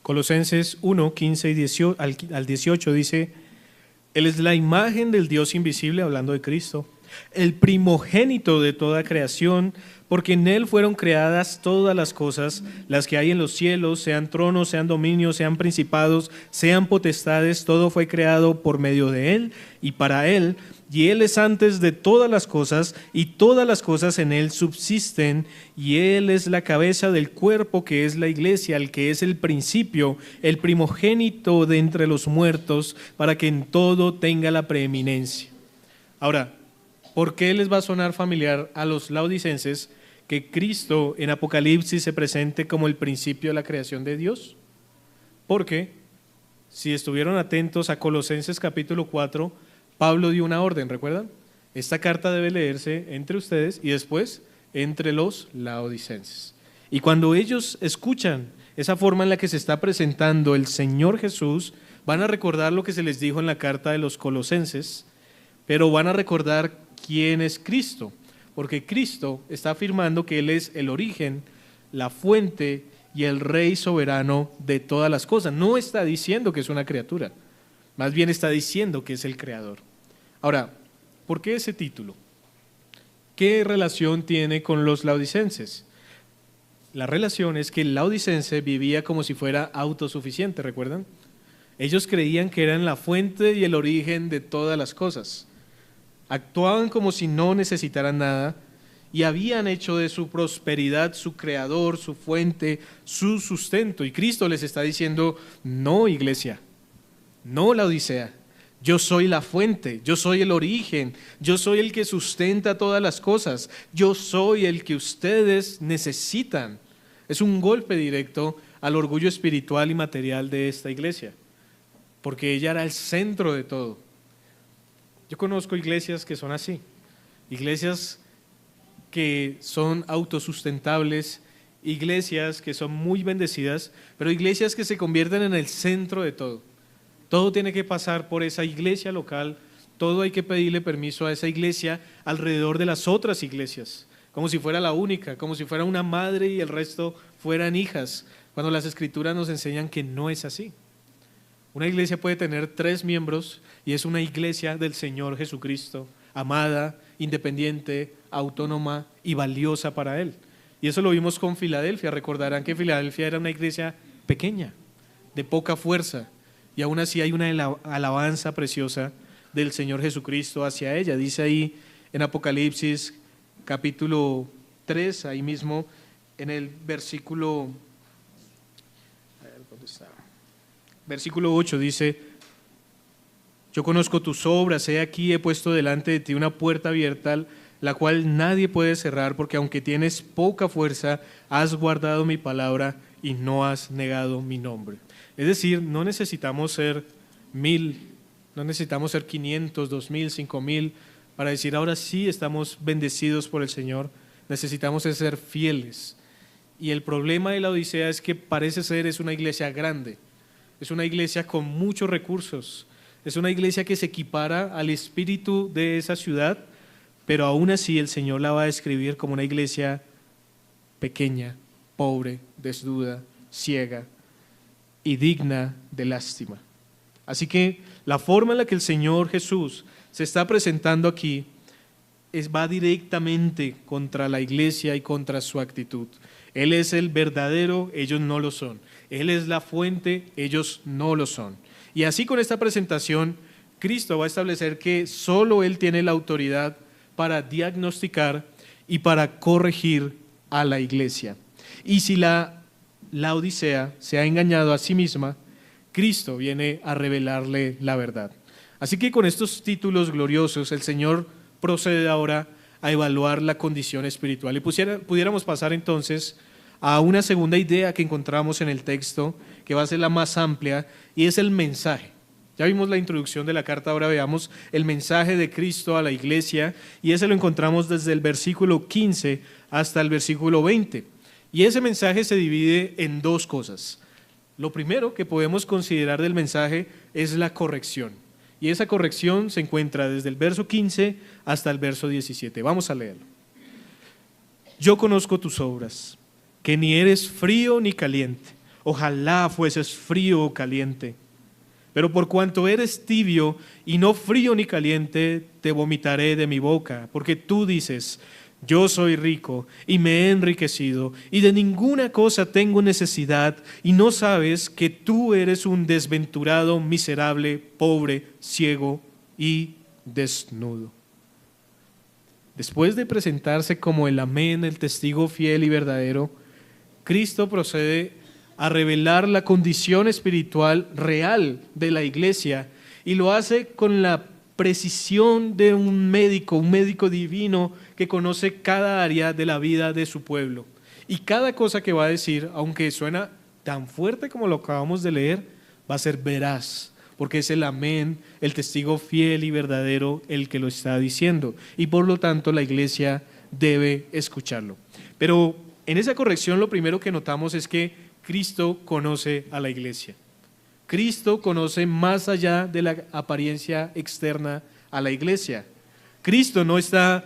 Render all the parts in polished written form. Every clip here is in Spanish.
Colosenses 1, 15 y 18, al 18 dice: Él es la imagen del Dios invisible, hablando de Cristo, el primogénito de toda creación, porque en Él fueron creadas todas las cosas, las que hay en los cielos, sean tronos, sean dominios, sean principados, sean potestades, todo fue creado por medio de Él y para Él, y Él es antes de todas las cosas, y todas las cosas en Él subsisten, y Él es la cabeza del cuerpo que es la iglesia, el que es el principio, el primogénito de entre los muertos, para que en todo tenga la preeminencia. Ahora, ¿por qué les va a sonar familiar a los laodicenses que Cristo en Apocalipsis se presente como el principio de la creación de Dios? Porque si estuvieron atentos a Colosenses capítulo 4, Pablo dio una orden, ¿recuerdan? Esta carta debe leerse entre ustedes y después entre los laodicenses. Y cuando ellos escuchan esa forma en la que se está presentando el Señor Jesús, van a recordar lo que se les dijo en la carta de los Colosenses, pero van a recordar quién es Cristo, porque Cristo está afirmando que Él es el origen, la fuente y el Rey soberano de todas las cosas. No está diciendo que es una criatura, más bien está diciendo que es el Creador. Ahora, ¿por qué ese título? ¿Qué relación tiene con los laodicenses? La relación es que el laodicense vivía como si fuera autosuficiente, ¿recuerdan? Ellos creían que eran la fuente y el origen de todas las cosas. Actuaban como si no necesitaran nada y habían hecho de su prosperidad su creador, su fuente, su sustento. Y Cristo les está diciendo: no, iglesia, no, Laodicea, yo soy la fuente, yo soy el origen, yo soy el que sustenta todas las cosas, yo soy el que ustedes necesitan. Es un golpe directo al orgullo espiritual y material de esta iglesia, porque ella era el centro de todo. Yo conozco iglesias que son así, iglesias que son autosustentables, iglesias que son muy bendecidas, pero iglesias que se convierten en el centro de todo. Todo tiene que pasar por esa iglesia local, todo hay que pedirle permiso a esa iglesia alrededor de las otras iglesias, como si fuera la única, como si fuera una madre y el resto fueran hijas, cuando las escrituras nos enseñan que no es así. Una iglesia puede tener 3 miembros y es una iglesia del Señor Jesucristo, amada, independiente, autónoma y valiosa para Él. Y eso lo vimos con Filadelfia. Recordarán que Filadelfia era una iglesia pequeña, de poca fuerza, y aún así hay una alabanza preciosa del Señor Jesucristo hacia ella. Dice ahí en Apocalipsis capítulo 3, ahí mismo en el versículo 8 dice: yo conozco tus obras, he aquí he puesto delante de ti una puerta abierta, la cual nadie puede cerrar, porque aunque tienes poca fuerza, has guardado mi palabra y no has negado mi nombre. Es decir, no necesitamos ser 1000, no necesitamos ser 500, 2000, 5000 para decir ahora sí estamos bendecidos por el Señor. Necesitamos ser fieles. Y el problema de la Odisea es que parece ser es una iglesia grande, es una iglesia con muchos recursos, es una iglesia que se equipara al espíritu de esa ciudad, pero aún así el Señor la va a describir como una iglesia pequeña, pobre, desnuda, ciega y digna de lástima. Así que la forma en la que el Señor Jesús se está presentando aquí va directamente contra la iglesia y contra su actitud. Él es el verdadero, ellos no lo son. Él es la fuente, ellos no lo son. Y así con esta presentación, Cristo va a establecer que solo Él tiene la autoridad para diagnosticar y para corregir a la iglesia. Y si la Odisea se ha engañado a sí misma, Cristo viene a revelarle la verdad. Así que con estos títulos gloriosos, el Señor procede ahora a evaluar la condición espiritual. Y pudiéramos pasar entonces a una segunda idea que encontramos en el texto, que va a ser la más amplia, y es el mensaje. Ya vimos la introducción de la carta, ahora veamos el mensaje de Cristo a la iglesia, y ese lo encontramos desde el versículo 15 hasta el versículo 20. Y ese mensaje se divide en 2 cosas. Lo primero que podemos considerar del mensaje es la corrección. Y esa corrección se encuentra desde el verso 15 hasta el verso 17. Vamos a leerlo. Yo conozco tus obras, que ni eres frío ni caliente. Ojalá fueses frío o caliente. Pero por cuanto eres tibio y no frío ni caliente, te vomitaré de mi boca, porque tú dices: yo soy rico y me he enriquecido, y de ninguna cosa tengo necesidad, y no sabes que tú eres un desventurado, miserable, pobre, ciego y desnudo. Después de presentarse como el Amén, el testigo fiel y verdadero, Cristo procede a revelar la condición espiritual real de la iglesia, y lo hace con la precisión de un médico divino que conoce cada área de la vida de su pueblo. Y cada cosa que va a decir, aunque suena tan fuerte como lo acabamos de leer, va a ser veraz, porque es el Amén, el testigo fiel y verdadero, el que lo está diciendo. Y por lo tanto la iglesia debe escucharlo. Pero en esa corrección lo primero que notamos es que Cristo conoce a la iglesia. Cristo conoce más allá de la apariencia externa a la iglesia. Cristo no está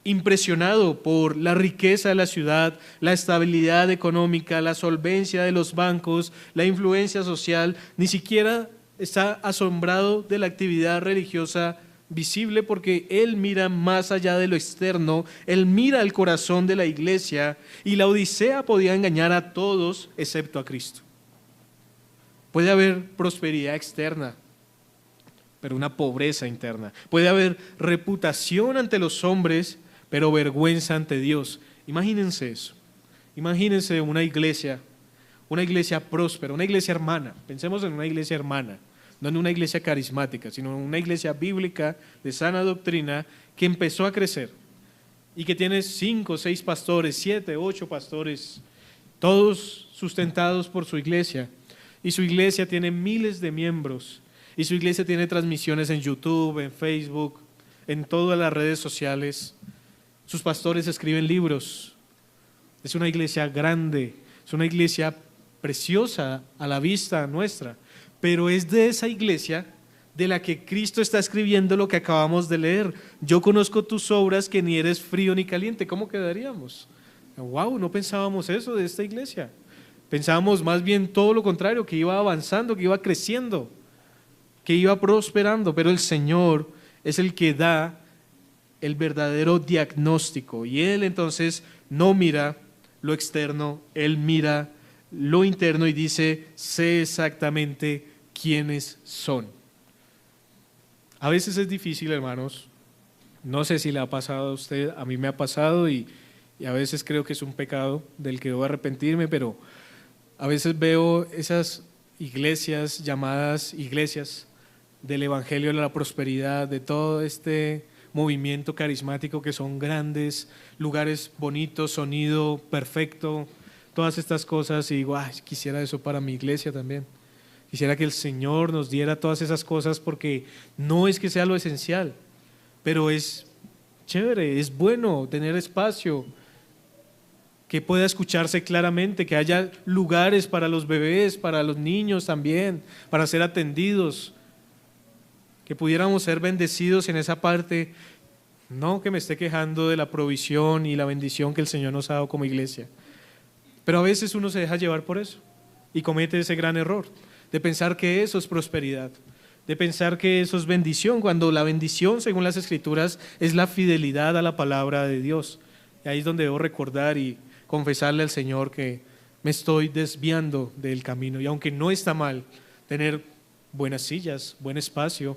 impresionado por la riqueza de la ciudad, la estabilidad económica, la solvencia de los bancos, la influencia social, ni siquiera está asombrado de la actividad religiosa visible, porque Él mira más allá de lo externo, Él mira el corazón de la iglesia, y la Odisea podía engañar a todos excepto a Cristo. Puede haber prosperidad externa, pero una pobreza interna. Puede haber reputación ante los hombres, pero vergüenza ante Dios. Imagínense eso. Imagínense una iglesia próspera, una iglesia hermana. Pensemos en una iglesia hermana, no en una iglesia carismática, sino en una iglesia bíblica de sana doctrina que empezó a crecer y que tiene 5, 6 pastores, 7, 8 pastores, todos sustentados por su iglesia. Y su iglesia tiene miles de miembros, y su iglesia tiene transmisiones en YouTube, en Facebook, en todas las redes sociales. Sus pastores escriben libros. Es una iglesia grande, es una iglesia preciosa a la vista nuestra, pero es de esa iglesia de la que Cristo está escribiendo lo que acabamos de leer. Yo conozco tus obras, que ni eres frío ni caliente. ¿Cómo quedaríamos? Wow, no pensábamos eso de esta iglesia. Pensábamos más bien todo lo contrario, que iba avanzando, que iba creciendo, que iba prosperando, pero el Señor es el que da el verdadero diagnóstico, y Él entonces no mira lo externo, Él mira lo interno y dice: sé exactamente quiénes son. A veces es difícil, hermanos, no sé si le ha pasado a usted, a mí me ha pasado, y a veces creo que es un pecado del que debo arrepentirme, pero a veces veo esas iglesias llamadas iglesias del Evangelio de la Prosperidad, de todo este movimiento carismático, que son grandes, lugares bonitos, sonido perfecto, todas estas cosas, y digo: ay, quisiera eso para mi iglesia también. Quisiera que el Señor nos diera todas esas cosas, porque no es que sea lo esencial, pero es chévere, es bueno tener espacio, que pueda escucharse claramente, que haya lugares para los bebés, para los niños también, para ser atendidos, que pudiéramos ser bendecidos en esa parte. No que me esté quejando de la provisión y la bendición que el Señor nos ha dado como iglesia, pero a veces uno se deja llevar por eso y comete ese gran error de pensar que eso es prosperidad, de pensar que eso es bendición, cuando la bendición, según las Escrituras, es la fidelidad a la palabra de Dios. Y ahí es donde debo recordar y confesarle al Señor que me estoy desviando del camino, y aunque no está mal tener buenas sillas, buen espacio,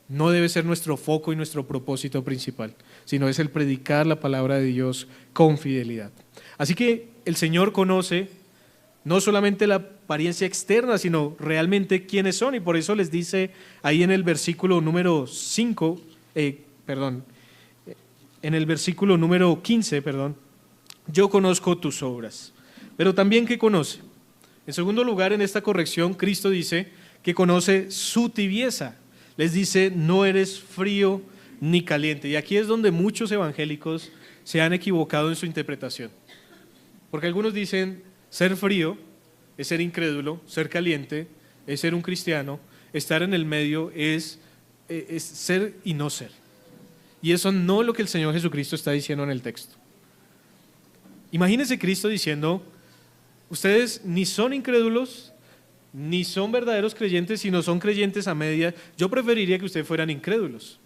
no debe ser nuestro foco y nuestro propósito principal, sino es el predicar la palabra de Dios con fidelidad. Así que el Señor conoce no solamente la apariencia externa, sino realmente quiénes son, y por eso les dice ahí en el versículo número 5, en el versículo número 15, yo conozco tus obras. Pero también, ¿qué conoce? En segundo lugar, en esta corrección, Cristo dice que conoce su tibieza. Les dice: no eres frío ni caliente. Y aquí es donde muchos evangélicos se han equivocado en su interpretación. Porque algunos dicen: ser frío es ser incrédulo, ser caliente es ser un cristiano, estar en el medio es ser y no ser. Y eso no es lo que el Señor Jesucristo está diciendo en el texto. Imagínense Cristo diciendo: Ustedes ni son incrédulos, ni son verdaderos creyentes, sino son creyentes a media. Yo preferiría que ustedes fueran incrédulos.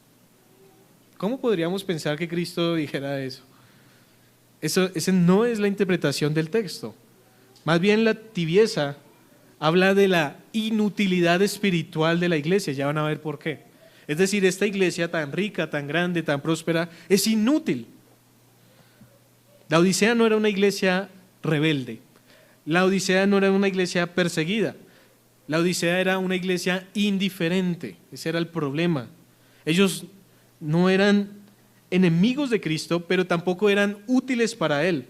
¿Cómo podríamos pensar que Cristo dijera eso? Esa no es la interpretación del texto. Más bien la tibieza habla de la inutilidad espiritual de la iglesia, ya van a ver por qué. Es decir, esta iglesia tan rica, tan grande, tan próspera, es inútil. La Odisea no era una iglesia rebelde, la Odisea no era una iglesia perseguida, la Odisea era una iglesia indiferente, ese era el problema. Ellos no eran enemigos de Cristo, pero tampoco eran útiles para Él.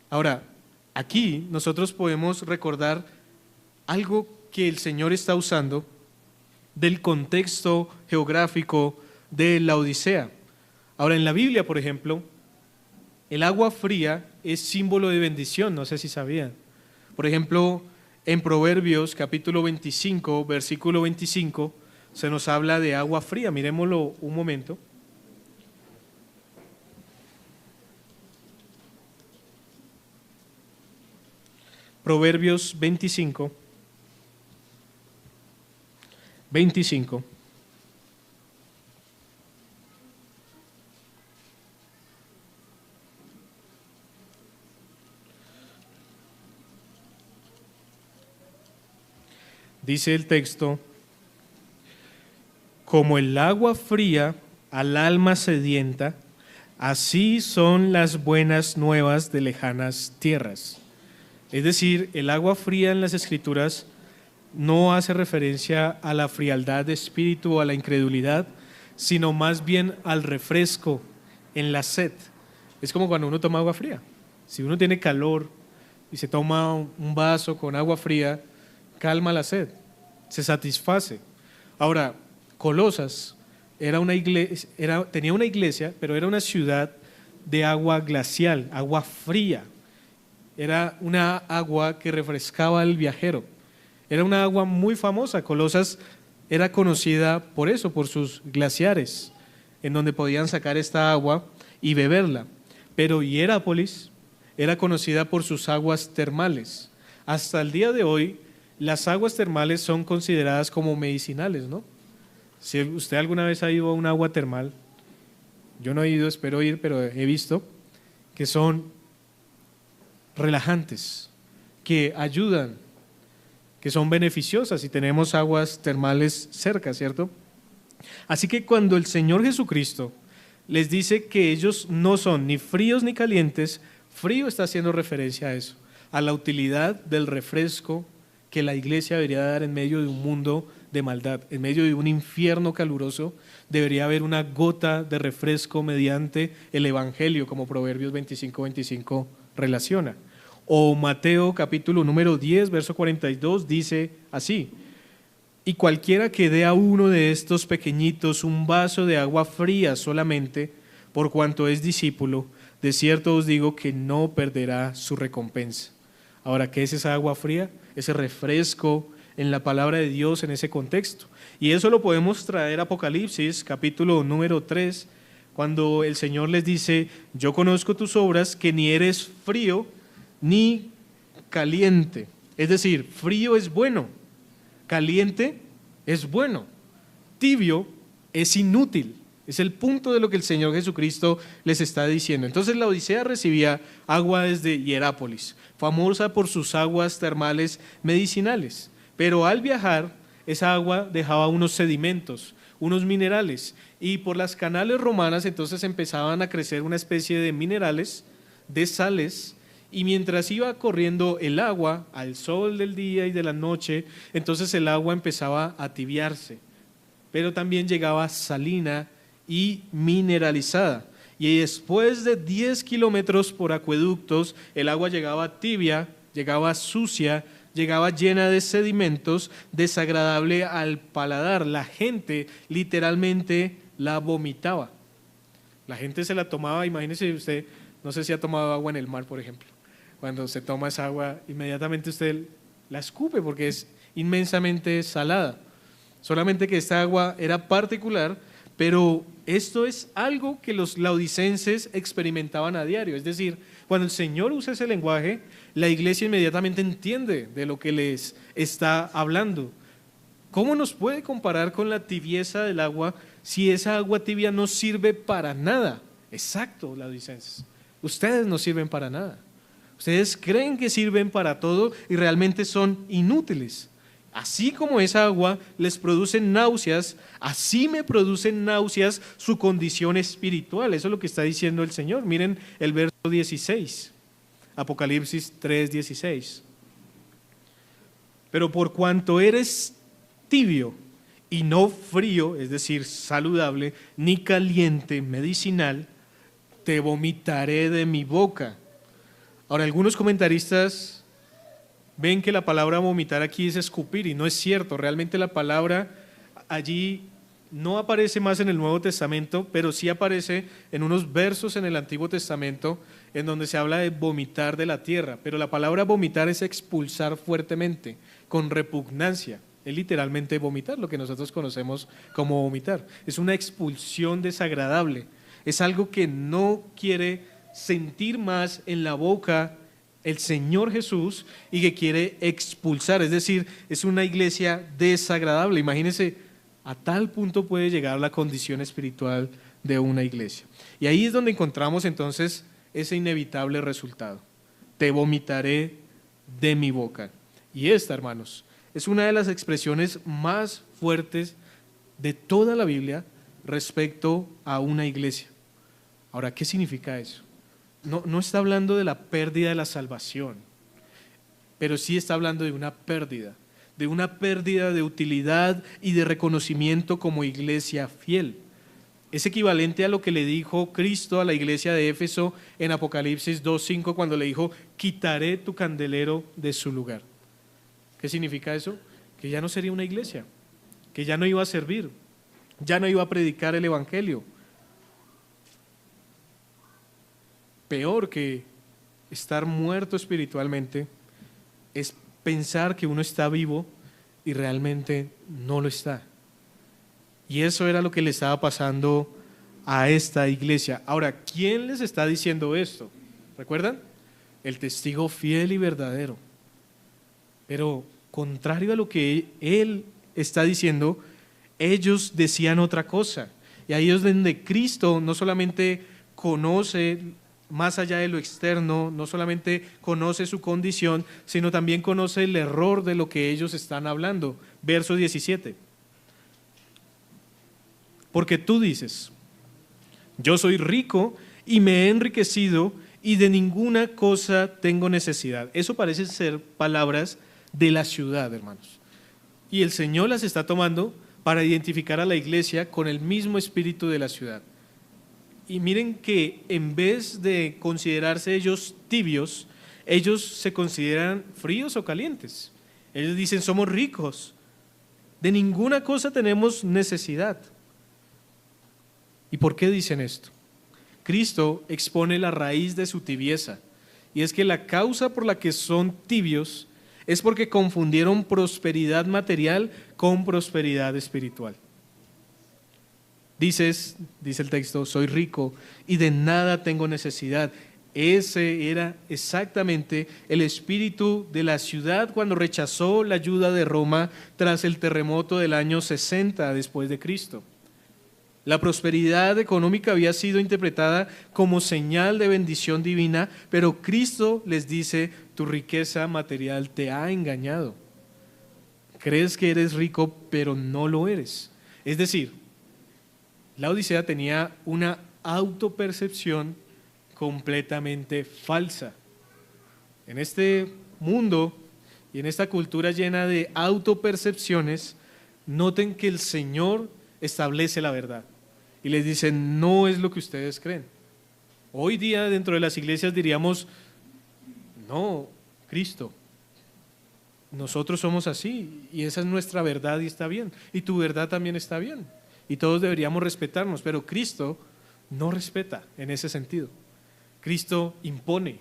Ahora, aquí nosotros podemos recordar algo que el Señor está usando del contexto geográfico de la Odisea. Ahora, en la Biblia, por ejemplo, el agua fría es símbolo de bendición, no sé si sabían. Por ejemplo, en Proverbios capítulo 25, versículo 25, se nos habla de agua fría. Miremoslo un momento. Proverbios 25. Dice el texto: como el agua fría al alma sedienta, así son las buenas nuevas de lejanas tierras. Es decir, el agua fría en las Escrituras no hace referencia a la frialdad de espíritu o a la incredulidad, sino más bien al refresco en la sed. Es como cuando uno toma agua fría. Si uno tiene calor y se toma un vaso con agua fría, calma la sed, se satisface. Ahora, Colosas era una iglesia, tenía una iglesia, pero era una ciudad de agua glacial, agua fría. Era una agua que refrescaba al viajero. Era una agua muy famosa. Colosas era conocida por eso, por sus glaciares, en donde podían sacar esta agua y beberla. Pero Hierápolis era conocida por sus aguas termales. Hasta el día de hoy, las aguas termales son consideradas como medicinales, ¿no? Si usted alguna vez ha ido a un agua termal, yo no he ido, espero ir, pero he visto que son relajantes, que ayudan, que son beneficiosas y tenemos aguas termales cerca, ¿cierto? Así que cuando el Señor Jesucristo les dice que ellos no son ni fríos ni calientes, frío está haciendo referencia a eso, a la utilidad del refresco que la iglesia debería dar en medio de un mundo de maldad, en medio de un infierno caluroso. Debería haber una gota de refresco mediante el Evangelio, como Proverbios 25 relaciona. O Mateo capítulo número 10, verso 42 dice así: y cualquiera que dé a uno de estos pequeñitos un vaso de agua fría solamente, por cuanto es discípulo, de cierto os digo que no perderá su recompensa. Ahora, ¿qué es esa agua fría? Ese refresco en la palabra de Dios en ese contexto. Y eso lo podemos traer a Apocalipsis capítulo número 3, cuando el Señor les dice: yo conozco tus obras, que ni eres frío ni caliente. Es decir, frío es bueno, caliente es bueno, tibio es inútil. Es el punto de lo que el Señor Jesucristo les está diciendo. Entonces la Odisea recibía agua desde Hierápolis, famosa por sus aguas termales medicinales. Pero al viajar, esa agua dejaba unos sedimentos, unos minerales, y por las canales romanas entonces empezaban a crecer una especie de minerales, de sales, y mientras iba corriendo el agua al sol del día y de la noche, entonces el agua empezaba a tibiarse, pero también llegaba salina y mineralizada. Y después de 10 kilómetros por acueductos, el agua llegaba tibia, llegaba sucia, llegaba llena de sedimentos, desagradable al paladar. La gente literalmente la vomitaba. La gente se la tomaba. Imagínese usted, no sé si ha tomado agua en el mar, por ejemplo. Cuando se toma esa agua, inmediatamente usted la escupe porque es inmensamente salada. Solamente que esta agua era particular Pero esto es algo que los laodicenses experimentaban a diario. Es decir, cuando el Señor usa ese lenguaje, la iglesia inmediatamente entiende de lo que les está hablando. ¿Cómo nos puede comparar con la tibieza del agua si esa agua tibia no sirve para nada? Exacto, laodicenses. Ustedes no sirven para nada. Ustedes creen que sirven para todo y realmente son inútiles. Así como esa agua les produce náuseas, así me producen náuseas su condición espiritual. Eso es lo que está diciendo el Señor. Miren el verso 16, Apocalipsis 3:16. Pero por cuanto eres tibio y no frío, es decir, saludable, ni caliente, medicinal, te vomitaré de mi boca. Ahora, algunos comentaristas ven que la palabra vomitar aquí es escupir, y no es cierto. Realmente la palabra allí no aparece más en el Nuevo Testamento, pero sí aparece en unos versos en el Antiguo Testamento en donde se habla de vomitar de la tierra. Pero la palabra vomitar es expulsar fuertemente, con repugnancia. Es literalmente vomitar, lo que nosotros conocemos como vomitar. Es una expulsión desagradable. Es algo que no quiere sentir más en la boca el Señor Jesús y que quiere expulsar. Es decir, es una iglesia desagradable. Imagínense, a tal punto puede llegar la condición espiritual de una iglesia. Y ahí es donde encontramos entonces ese inevitable resultado. Te vomitaré de mi boca. Y esta, hermanos, es una de las expresiones más fuertes de toda la Biblia respecto a una iglesia. Ahora, ¿qué significa eso? No está hablando de la pérdida de la salvación, pero sí está hablando de una pérdida de utilidad y de reconocimiento como iglesia fiel. Es equivalente a lo que le dijo Cristo a la iglesia de Éfeso en Apocalipsis 2:5 cuando le dijo: quitaré tu candelero de su lugar. ¿Qué significa eso? Que ya no sería una iglesia, que ya no iba a servir, ya no iba a predicar el evangelio. Peor que estar muerto espiritualmente es pensar que uno está vivo y realmente no lo está. Y eso era lo que le estaba pasando a esta iglesia. Ahora, ¿quién les está diciendo esto? ¿Recuerdan? El testigo fiel y verdadero. Pero contrario a lo que él está diciendo, ellos decían otra cosa. Y ahí es donde Cristo no solamente conoce más allá de lo externo, no solamente conoce su condición, sino también conoce el error de lo que ellos están hablando. Verso 17. Porque tú dices: yo soy rico y me he enriquecido y de ninguna cosa tengo necesidad. Eso parece ser palabras de la ciudad, hermanos. Y el Señor las está tomando para identificar a la iglesia con el mismo espíritu de la ciudad. Y miren que en vez de considerarse ellos tibios, ellos se consideran fríos o calientes. Ellos dicen: somos ricos, de ninguna cosa tenemos necesidad. ¿Y por qué dicen esto? Cristo expone la raíz de su tibieza, y es que la causa por la que son tibios es porque confundieron prosperidad material con prosperidad espiritual. Dice el texto: soy rico y de nada tengo necesidad. Ese era exactamente el espíritu de la ciudad cuando rechazó la ayuda de Roma tras el terremoto del año 60 después de Cristo. La prosperidad económica había sido interpretada como señal de bendición divina, pero Cristo les dice: tu riqueza material te ha engañado. Crees que eres rico, pero no lo eres. Es decir, la Odisea tenía una autopercepción completamente falsa. En este mundo y en esta cultura llena de autopercepciones, noten que el Señor establece la verdad y les dice: no es lo que ustedes creen. Hoy día dentro de las iglesias diríamos: no, Cristo, nosotros somos así y esa es nuestra verdad y está bien, y tu verdad también está bien. Y todos deberíamos respetarnos, pero Cristo no respeta en ese sentido. Cristo impone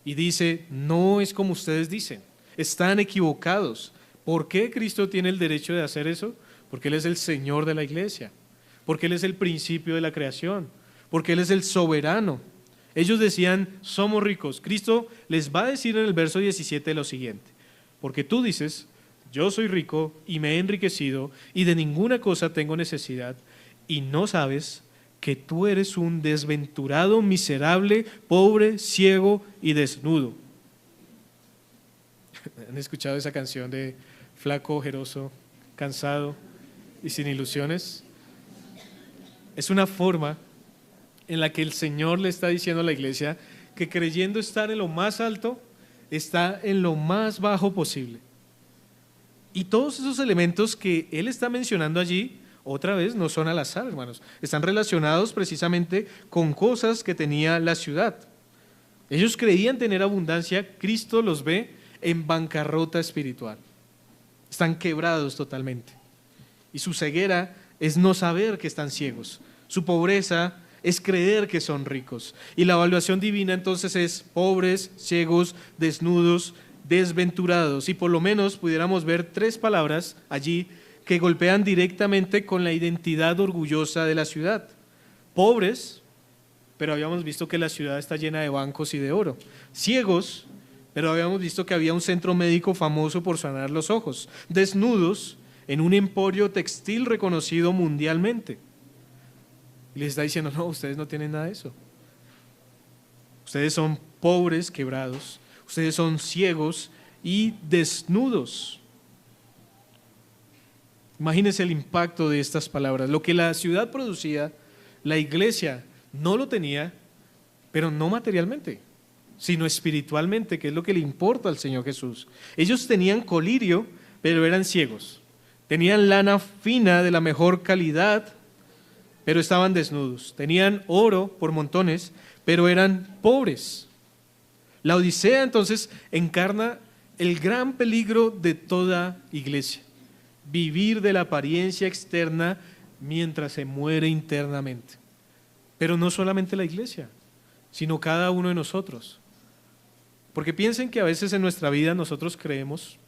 y dice: no es como ustedes dicen, están equivocados. ¿Por qué Cristo tiene el derecho de hacer eso? Porque Él es el Señor de la iglesia, porque Él es el principio de la creación, porque Él es el soberano. Ellos decían, somos ricos. Cristo les va a decir en el verso 17 lo siguiente: porque tú dices, yo soy rico y me he enriquecido y de ninguna cosa tengo necesidad, y no sabes que tú eres un desventurado, miserable, pobre, ciego y desnudo. ¿Han escuchado esa canción de flaco, ojeroso, cansado y sin ilusiones? Es una forma en la que el Señor le está diciendo a la iglesia que creyendo estar en lo más alto, está en lo más bajo posible. Y todos esos elementos que Él está mencionando allí, otra vez, no son al azar, hermanos. Están relacionados precisamente con cosas que tenía la ciudad. Ellos creían tener abundancia, Cristo los ve en bancarrota espiritual. Están quebrados totalmente. Y su ceguera es no saber que están ciegos. Su pobreza es creer que son ricos. Y la evaluación divina entonces es pobres, ciegos, desnudos, desventurados. Y por lo menos pudiéramos ver 3 palabras allí que golpean directamente con la identidad orgullosa de la ciudad. Pobres, pero habíamos visto que la ciudad está llena de bancos y de oro. Ciegos, pero habíamos visto que había un centro médico famoso por sanar los ojos. Desnudos, en un emporio textil reconocido mundialmente. Y les está diciendo, no, ustedes no tienen nada de eso. Ustedes son pobres, quebrados. Ustedes son ciegos y desnudos. Imagínense el impacto de estas palabras. Lo que la ciudad producía, la iglesia no lo tenía, pero no materialmente, sino espiritualmente, que es lo que le importa al Señor Jesús. Ellos tenían colirio, pero eran ciegos. Tenían lana fina de la mejor calidad, pero estaban desnudos. Tenían oro por montones, pero eran pobres. La Odisea entonces encarna el gran peligro de toda iglesia: vivir de la apariencia externa mientras se muere internamente. Pero no solamente la iglesia, sino cada uno de nosotros. Porque piensen que a veces en nuestra vida nosotros creemos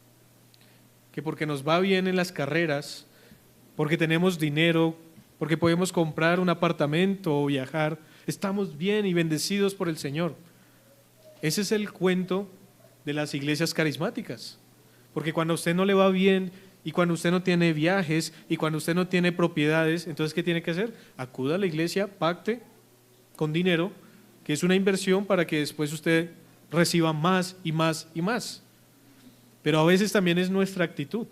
que porque nos va bien en las carreras, porque tenemos dinero, porque podemos comprar un apartamento o viajar, estamos bien y bendecidos por el Señor. Ese es el cuento de las iglesias carismáticas. Porque cuando a usted no le va bien, y cuando usted no tiene viajes, y cuando usted no tiene propiedades, entonces ¿qué tiene que hacer? Acuda a la iglesia, pacte con dinero, que es una inversión para que después usted reciba más y más y más. Pero a veces también es nuestra actitud,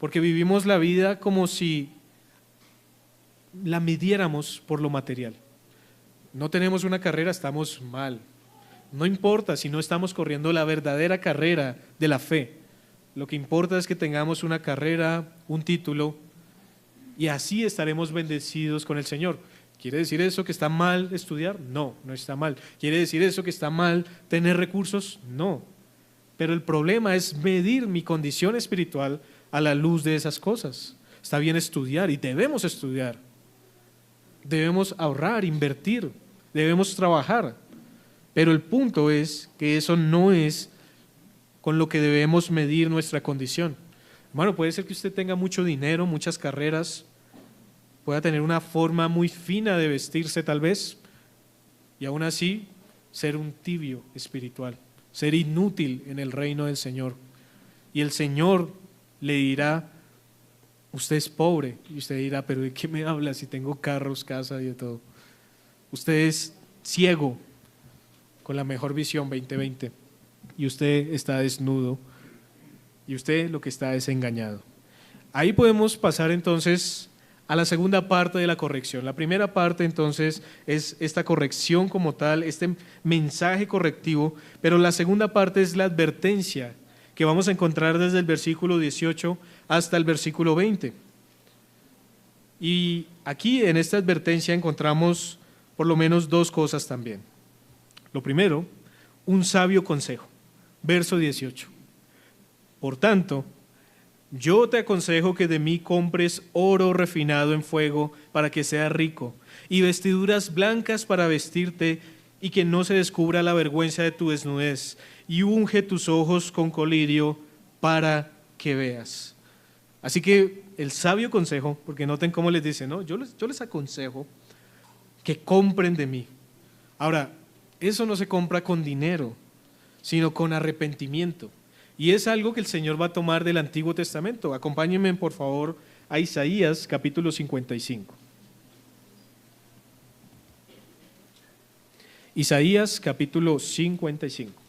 porque vivimos la vida como si la midiéramos por lo material. No tenemos una carrera, estamos mal. No importa si no estamos corriendo la verdadera carrera de la fe. Lo que importa es que tengamos una carrera, un título, y así estaremos bendecidos con el Señor. ¿Quiere decir eso que está mal estudiar? No, no está mal. ¿Quiere decir eso que está mal tener recursos? No. Pero el problema es medir mi condición espiritual a la luz de esas cosas. Está bien estudiar y debemos estudiar. Debemos ahorrar, invertir, debemos trabajar. Pero el punto es que eso no es con lo que debemos medir nuestra condición. Hermano, puede ser que usted tenga mucho dinero, muchas carreras, pueda tener una forma muy fina de vestirse tal vez, y aún así ser un tibio espiritual, ser inútil en el reino del Señor. Y el Señor le dirá, usted es pobre, y usted dirá, pero ¿de qué me habla si tengo carros, casa y de todo? Usted es ciego con la mejor visión 2020, y usted está desnudo, y usted lo que está es engañado. Ahí podemos pasar entonces a la segunda parte de la corrección. La primera parte entonces es esta corrección como tal, este mensaje correctivo, pero la segunda parte es la advertencia que vamos a encontrar desde el versículo 18 hasta el versículo 20. Y aquí en esta advertencia encontramos por lo menos 2 cosas también. Lo primero, un sabio consejo. Verso 18. Por tanto, yo te aconsejo que de mí compres oro refinado en fuego para que seas rico, y vestiduras blancas para vestirte, y que no se descubra la vergüenza de tu desnudez, y unge tus ojos con colirio para que veas. Así que el sabio consejo, porque noten cómo les dice, ¿no? Yo les aconsejo que compren de mí. Ahora, eso no se compra con dinero, sino con arrepentimiento. Y es algo que el Señor va a tomar del Antiguo Testamento. Acompáñenme, por favor, a Isaías capítulo 55. Isaías capítulo 55.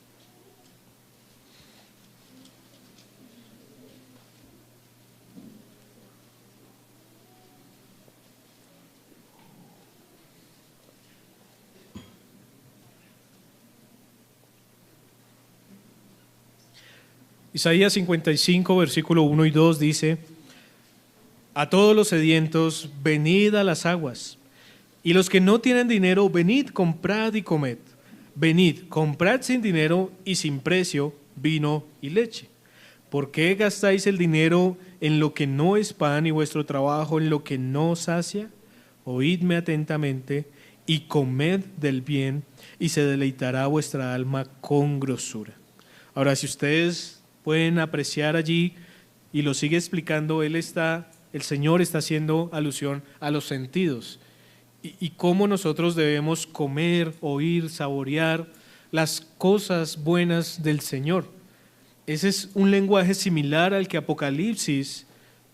Isaías 55, versículo 1 y 2 dice: a todos los sedientos, venid a las aguas, y los que no tienen dinero, venid, comprad y comed. Venid, comprad sin dinero y sin precio vino y leche. ¿Por qué gastáis el dinero en lo que no es pan y vuestro trabajo en lo que no sacia? Oídme atentamente y comed del bien, y se deleitará vuestra alma con grosura. Ahora, si ustedes pueden apreciar allí, y lo sigue explicando, el Señor está haciendo alusión a los sentidos y cómo nosotros debemos comer, oír, saborear las cosas buenas del Señor. Ese es un lenguaje similar al que Apocalipsis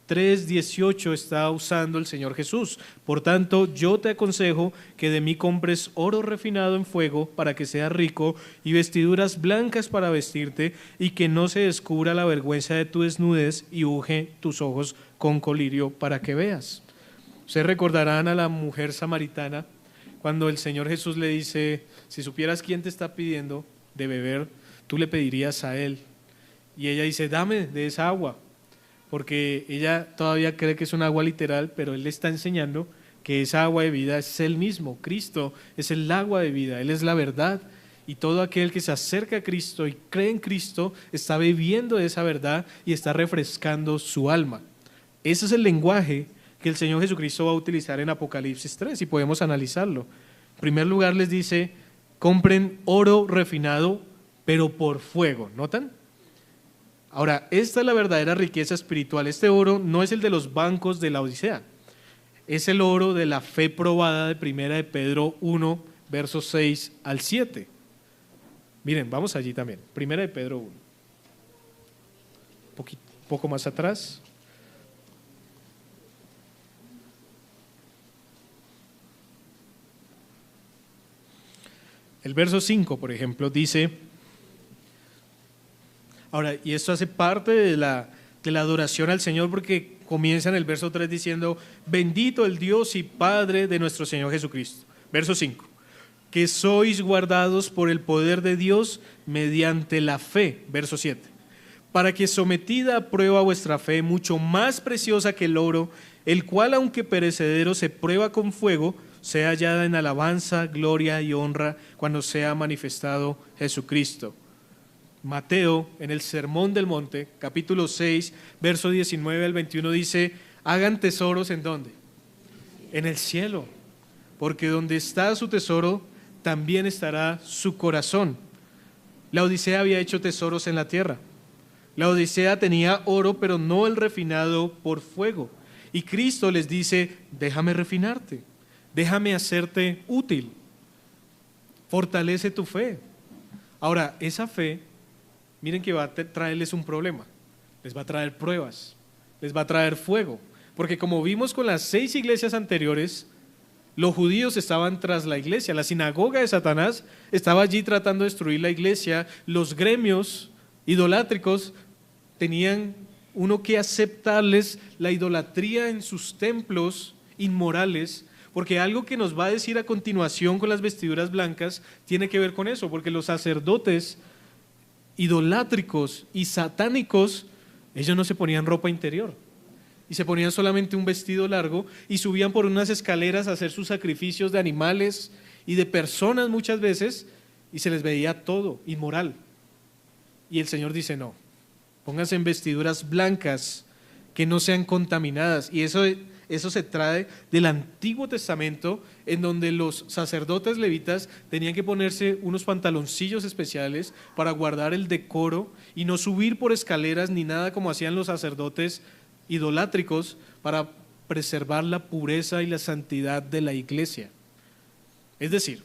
3:18 está usando el Señor Jesús. Por tanto, yo te aconsejo que de mí compres oro refinado en fuego para que seas rico, y vestiduras blancas para vestirte, y que no se descubra la vergüenza de tu desnudez, y unge tus ojos con colirio para que veas. Ustedes recordarán a la mujer samaritana cuando el Señor Jesús le dice: si supieras quién te está pidiendo de beber, tú le pedirías a él. Y ella dice: dame de esa agua, porque ella todavía cree que es un agua literal, pero él le está enseñando que esa agua de vida es él mismo. Cristo es el agua de vida, él es la verdad, y todo aquel que se acerca a Cristo y cree en Cristo está bebiendo de esa verdad y está refrescando su alma. Ese es el lenguaje que el Señor Jesucristo va a utilizar en Apocalipsis 3, y podemos analizarlo. En primer lugar les dice: compren oro refinado, pero por fuego. ¿Notan? Ahora, esta es la verdadera riqueza espiritual. Este oro no es el de los bancos de la Odisea, es el oro de la fe probada de Primera de Pedro 1, versos 6 al 7. Miren, vamos allí también. Primera de Pedro 1. Poco más atrás. El verso 5, por ejemplo, dice: ahora, y esto hace parte de la adoración al Señor, porque comienza en el verso 3 diciendo: bendito el Dios y Padre de nuestro Señor Jesucristo. Verso 5, que sois guardados por el poder de Dios mediante la fe. Verso 7, para que sometida a prueba vuestra fe, mucho más preciosa que el oro, el cual aunque perecedero se prueba con fuego, sea hallada en alabanza, gloria y honra cuando sea manifestado Jesucristo. Mateo, en el Sermón del Monte, capítulo 6, verso 19 al 21, dice: hagan tesoros ¿en dónde? En el cielo, porque donde está su tesoro, también estará su corazón. La Odisea había hecho tesoros en la tierra. La Odisea tenía oro, pero no el refinado por fuego. Y Cristo les dice: déjame refinarte, déjame hacerte útil, fortalece tu fe. Ahora, esa fe, miren que va a traerles un problema, les va a traer pruebas, les va a traer fuego, porque como vimos con las 6 iglesias anteriores, los judíos estaban tras la iglesia, la sinagoga de Satanás estaba allí tratando de destruir la iglesia, los gremios idolátricos tenían uno que aceptarles la idolatría en sus templos inmorales, porque algo que nos va a decir a continuación con las vestiduras blancas tiene que ver con eso, porque los sacerdotes idolátricos y satánicos, ellos no se ponían ropa interior y se ponían solamente un vestido largo y subían por unas escaleras a hacer sus sacrificios de animales y de personas muchas veces, y se les veía todo inmoral. Y el Señor dice: no, pónganse en vestiduras blancas que no sean contaminadas. Y eso se trae del Antiguo Testamento, en donde los sacerdotes levitas tenían que ponerse unos pantaloncillos especiales para guardar el decoro y no subir por escaleras ni nada como hacían los sacerdotes idolátricos para preservar la pureza y la santidad de la iglesia. Es decir,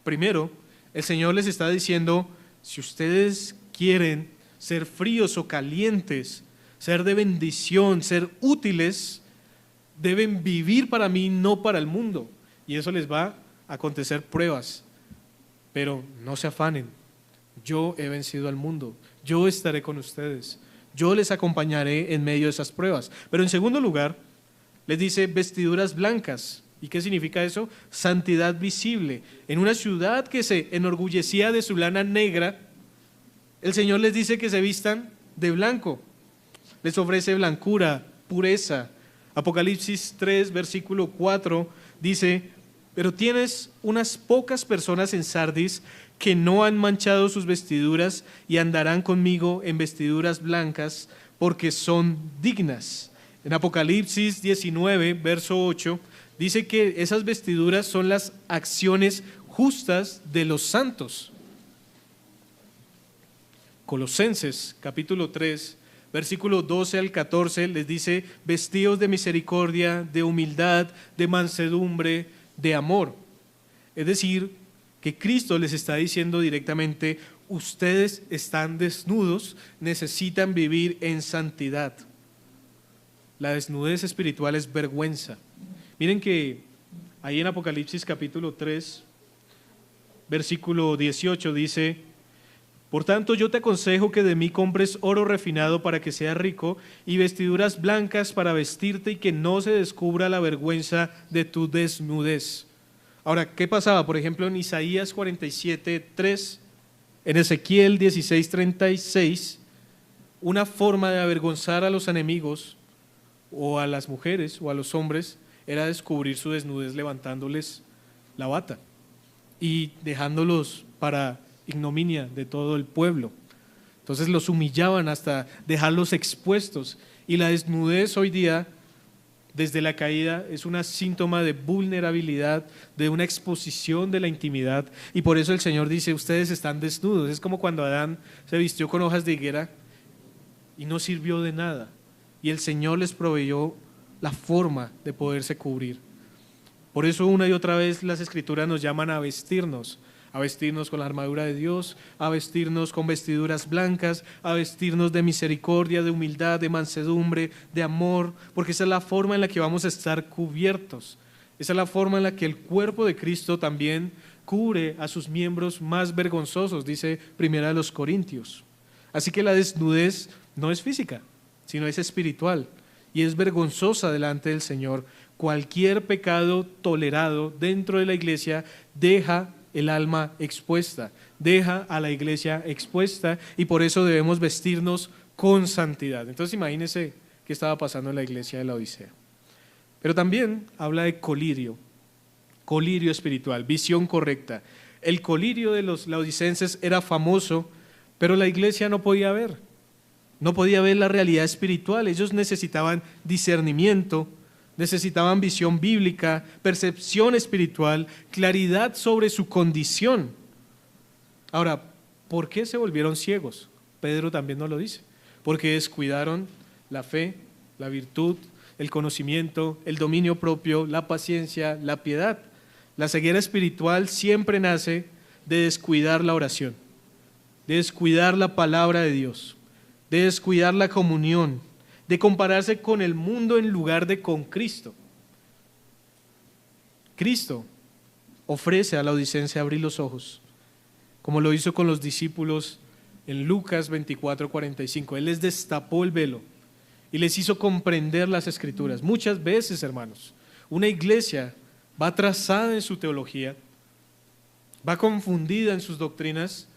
primero, el Señor les está diciendo, si ustedes quieren ser fríos o calientes, ser de bendición, ser útiles, deben vivir para mí, no para el mundo. Y eso les va a acontecer pruebas. Pero no se afanen, yo he vencido al mundo, yo estaré con ustedes, yo les acompañaré en medio de esas pruebas. Pero en segundo lugar, les dice vestiduras blancas. ¿Y qué significa eso? Santidad visible. En una ciudad que se enorgullecía de su lana negra, el Señor les dice que se vistan de blanco. Les ofrece blancura, pureza. Apocalipsis 3, versículo 4 dice, pero tienes unas pocas personas en Sardis que no han manchado sus vestiduras y andarán conmigo en vestiduras blancas porque son dignas. En Apocalipsis 19, verso 8, dice que esas vestiduras son las acciones justas de los santos. Colosenses capítulo 3, versículo 12 al 14 les dice, vestidos de misericordia, de humildad, de mansedumbre, de amor. Es decir, que Cristo les está diciendo directamente, ustedes están desnudos, necesitan vivir en santidad. La desnudez espiritual es vergüenza. Miren que ahí en Apocalipsis capítulo 3, versículo 18 dice, por tanto yo te aconsejo que de mí compres oro refinado para que seas rico y vestiduras blancas para vestirte y que no se descubra la vergüenza de tu desnudez. Ahora, ¿qué pasaba? Por ejemplo, en Isaías 47, 3, en Ezequiel 16, 36, una forma de avergonzar a los enemigos o a las mujeres o a los hombres era descubrir su desnudez levantándoles la bata y dejándolos para ignominia de todo el pueblo. Entonces los humillaban hasta dejarlos expuestos, y la desnudez hoy día, desde la caída, es un síntoma de vulnerabilidad, de una exposición de la intimidad, y por eso el Señor dice, ustedes están desnudos. Es como cuando Adán se vistió con hojas de higuera y no sirvió de nada, y el Señor les proveyó la forma de poderse cubrir. Por eso una y otra vez las Escrituras nos llaman a vestirnos con la armadura de Dios, a vestirnos con vestiduras blancas, a vestirnos de misericordia, de humildad, de mansedumbre, de amor, porque esa es la forma en la que vamos a estar cubiertos. Esa es la forma en la que el cuerpo de Cristo también cubre a sus miembros más vergonzosos, dice Primera de los Corintios. Así que la desnudez no es física, sino es espiritual y es vergonzosa delante del Señor. Cualquier pecado tolerado dentro de la iglesia deja el alma expuesta, deja a la iglesia expuesta, y por eso debemos vestirnos con santidad. Entonces imagínense qué estaba pasando en la iglesia de la Odisea. Pero también habla de colirio espiritual, visión correcta. El colirio de los laodicenses era famoso, pero la iglesia no podía ver la realidad espiritual. Ellos necesitaban discernimiento, necesitaban visión bíblica, percepción espiritual, claridad sobre su condición. Ahora, ¿por qué se volvieron ciegos? Pedro también nos lo dice. Porque descuidaron la fe, la virtud, el conocimiento, el dominio propio, la paciencia, la piedad. La ceguera espiritual siempre nace de descuidar la oración, de descuidar la palabra de Dios, de descuidar la comunión, de compararse con el mundo en lugar de con Cristo. Cristo ofrece a la odicense abrir los ojos, como lo hizo con los discípulos en Lucas 24:45. Él les destapó el velo y les hizo comprender las Escrituras. Muchas veces, hermanos, una iglesia va atrasada en su teología, va confundida en sus doctrinas,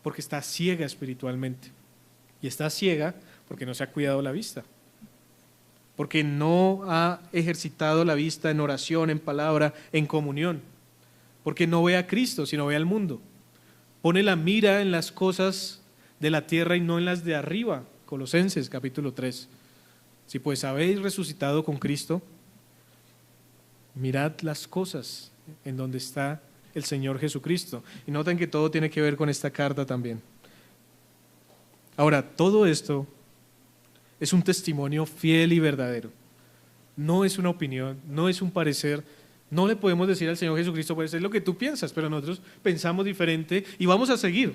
porque está ciega espiritualmente. Y está ciega porque no se ha cuidado la vista, porque no ha ejercitado la vista en oración, en palabra, en comunión, porque no ve a Cristo, sino ve al mundo. Pone la mira en las cosas de la tierra y no en las de arriba. Colosenses capítulo 3. Si pues habéis resucitado con Cristo, mirad las cosas en donde está el Señor Jesucristo. Y noten que todo tiene que ver con esta carta también. Ahora, todo esto es un testimonio fiel y verdadero. No es una opinión, no es un parecer. No le podemos decir al Señor Jesucristo, puede ser lo que tú piensas, pero nosotros pensamos diferente y vamos a seguir.